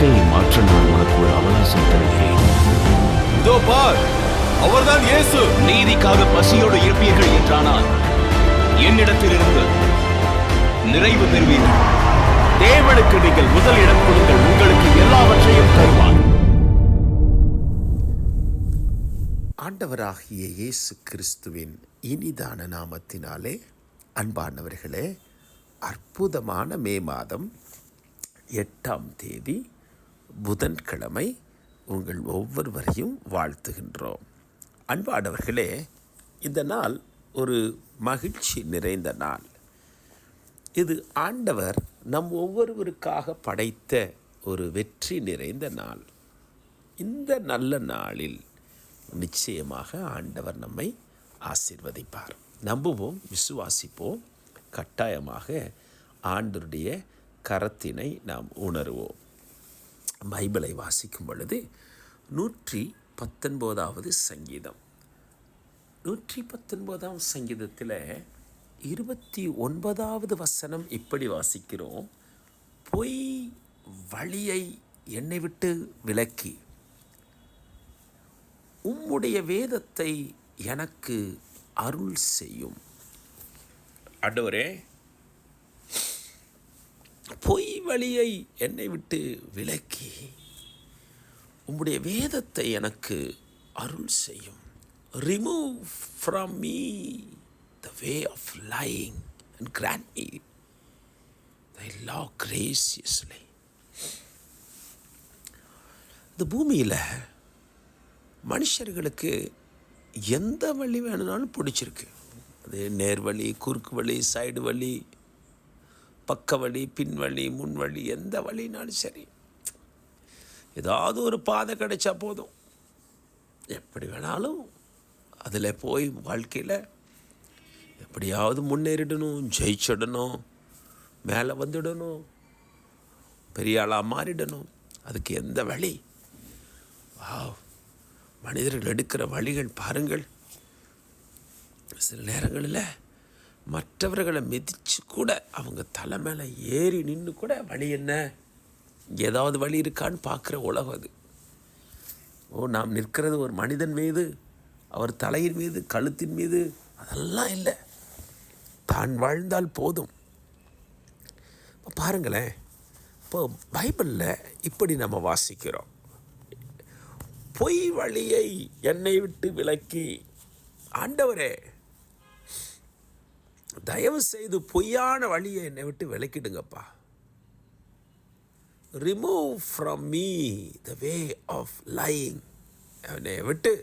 வாழ்க்கையை மாற்ற நான் உனக்கு ஒரு அவகாசம் தருகிறேன். இதோ பார், அவர்தான் இயேசு. நீதிக்காக பசியோடு இருப்பீர்கள் என்றானால் என்னிடத்திலிருந்து நிறைவு பெறுவீர்கள். தேவனுக்கு நீங்கள் முதலிடம் கொடுங்கள், உங்களுக்கு எல்லாவற்றையும் தருவார். ஆண்டவராகிய இயேசு கிறிஸ்துவின் இனிதான நாமத்தினாலே அன்பானவர்களே, அற்புதமான மே மாதம் 8ஆம் தேதி புதன்கிழமை உங்கள் ஒவ்வொருவரையும் வாழ்த்துகின்றோம். அன்பானவர்களே, இந்த நாள் ஒரு மகிழ்ச்சி நிறைந்த நாள். இது ஆண்டவர் நம் ஒவ்வொருவருக்காக படைத்த ஒரு வெற்றி நிறைந்த நாள். இந்த நல்ல நாளில் நிச்சயமாக ஆண்டவர் நம்மை ஆசீர்வதிப்பார். நம்புவோம், விசுவாசிப்போம். கட்டாயமாக ஆண்டவருடைய கரத்தினை நாம் உணர்வோம். பைபிளை வாசிக்கும் பொழுது 119வது சங்கீதம் 119ஆம் சங்கீதத்தில் 29வது வசனம் இப்படி வாசிக்கிறோம்: பொய் வழியை என்னை விட்டு விலக்கி உம்முடைய வேதத்தை எனக்கு அருள் செய்யும். ஆண்டவரே, பொய் வழியை என்னை விட்டு விலக்கி உம்முடைய வேதத்தை எனக்கு அருள் செய்யும். Remove from me the way of lying and grant me thy law graciously. இந்த பூமியில் மனுஷர்களுக்கு எந்த வழி வேணுனாலும் பிடிச்சிருக்கு. அது நேர்வழி, குறுக்கு வழி, சைடு வழி, பக்க வழி, பின்வழி, முன்வழி, எந்த வழினாலும் சரி, ஏதாவது ஒரு பாதை கிடைச்சா போதும். எப்படி வேணாலும் அதில் போய் வாழ்க்கையில் எப்படியாவது முன்னேறிடணும், ஜெயிச்சிடணும், மேலே வந்துடணும், பெரிய ஆளாக மாறிடணும். அதுக்கு எந்த வழி? மனிதர்கள் எடுக்கிற வழிகள் பாருங்கள். சில நேரங்களில் மற்றவர்களை மிதித்து கூட அவங்க தலை மேலே ஏறி நின்று கூட வழி என்ன, ஏதாவது வழி இருக்கான்னு பார்க்குற உலகம் அது. நாம் நிற்கிறது ஒரு மனிதன் மீது, அவர் தலையின் மீது, கழுத்தின் மீது, அதெல்லாம் இல்லை. தான் வாழ்ந்தால் போதும். இப்போ பாருங்களேன், இப்போ பைபிளில் இப்படி நம்ம வாசிக்கிறோம்: பொய் வழியை என்னை விட்டு விலக்கி. ஆண்டவரே, தயவு செய்து பொய்யான வழியை என்னை விட்டு விலக்கிடுங்கப்பா. Remove from me the way of lying. என்னை விட்டு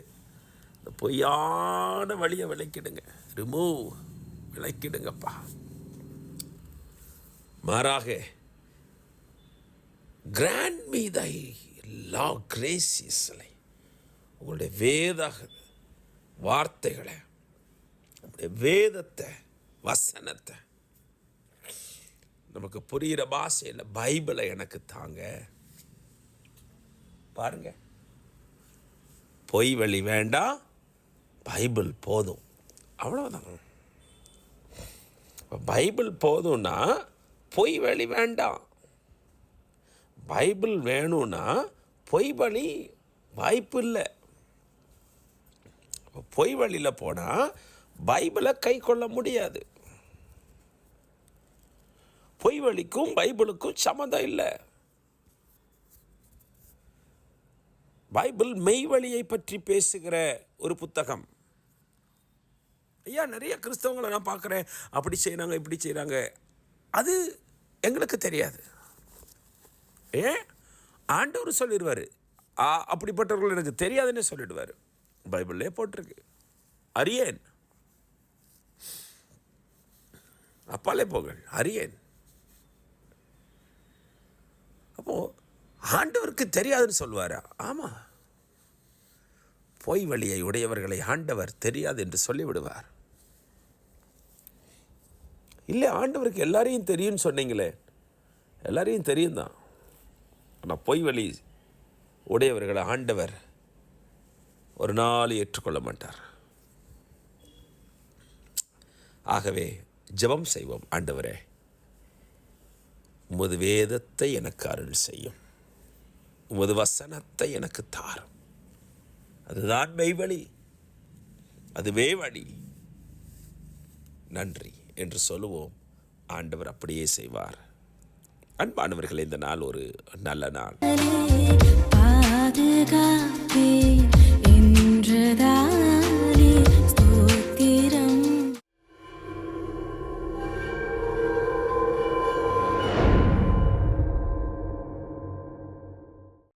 இந்த பொய்யான வழியை விலக்கிடுங்க. ரிமூவ், விலக்கிடுங்கப்பா. மாறாக கிராண்ட் மீ தை லா கிரேசியஸ்லி. உங்களுடைய வேத வார்த்தைகளை, உங்களுடைய வேதத்தை, வசனத்தை, நமக்கு புரிகிற பாஷையில் பைபிளை எனக்கு தாங்க. பாருங்க, பொய் வழி வேண்டாம், பைபிள் போதும். அவ்வளோதான். பைபிள் போதும்னா பொய் வழி வேண்டாம். பைபிள் வேணும்னா பொய் வழி வாய்ப்பு இல்லை. பொய் வழியில் போனால் பைபிளை கை கொள்ள முடியாது. பொய் வழிக்கும் பைபிளுக்கும் சம்மந்தம் இல்லை. பைபிள் மெய் வழியை பற்றி பேசுகிற ஒரு புத்தகம். ஐயா, நிறைய கிறிஸ்தவங்களை நான் பார்க்குறேன், அப்படி செய்கிறாங்க, இப்படி செய்கிறாங்க. அது எங்களுக்கு தெரியாது. ஏன்? ஆண்டவர் சொல்லிடுவார், அப்படிப்பட்டவர்கள் எனக்கு தெரியாதுன்னு சொல்லிடுவார். பைபிள்லே போட்டிருக்கு. அறியேன், அப்பாலே போகள், அறியேன். அப்போது ஆண்டவருக்கு தெரியாதுன்னு சொல்லுவாரா? ஆமாம். பொய் வழியை உடையவர்களை ஆண்டவர் தெரியாது என்று சொல்லிவிடுவார். இல்லை, ஆண்டவருக்கு எல்லாரையும் தெரியும்னு சொன்னீங்களே, எல்லாரையும் தெரியும் தான். ஆனால் பொய் வழி உடையவர்களை ஆண்டவர் ஒரு நாள் ஏற்றுக்கொள்ள மாட்டார். ஆகவே ஜெபம் செய்வோம். ஆண்டவரே, உமது வேதத்தை எனக்கு அருள் செய்யும். உமது வசனத்தை எனக்கு தாரும். அதுதான் மெய்வழி, அதுவே வழி. நன்றி என்று சொல்லுவோம். ஆண்டவர் அப்படியே செய்வார். அன்பானவர்களே, இந்த நாள் ஒரு நல்ல நாள். பாதுகாப்பே என்றதா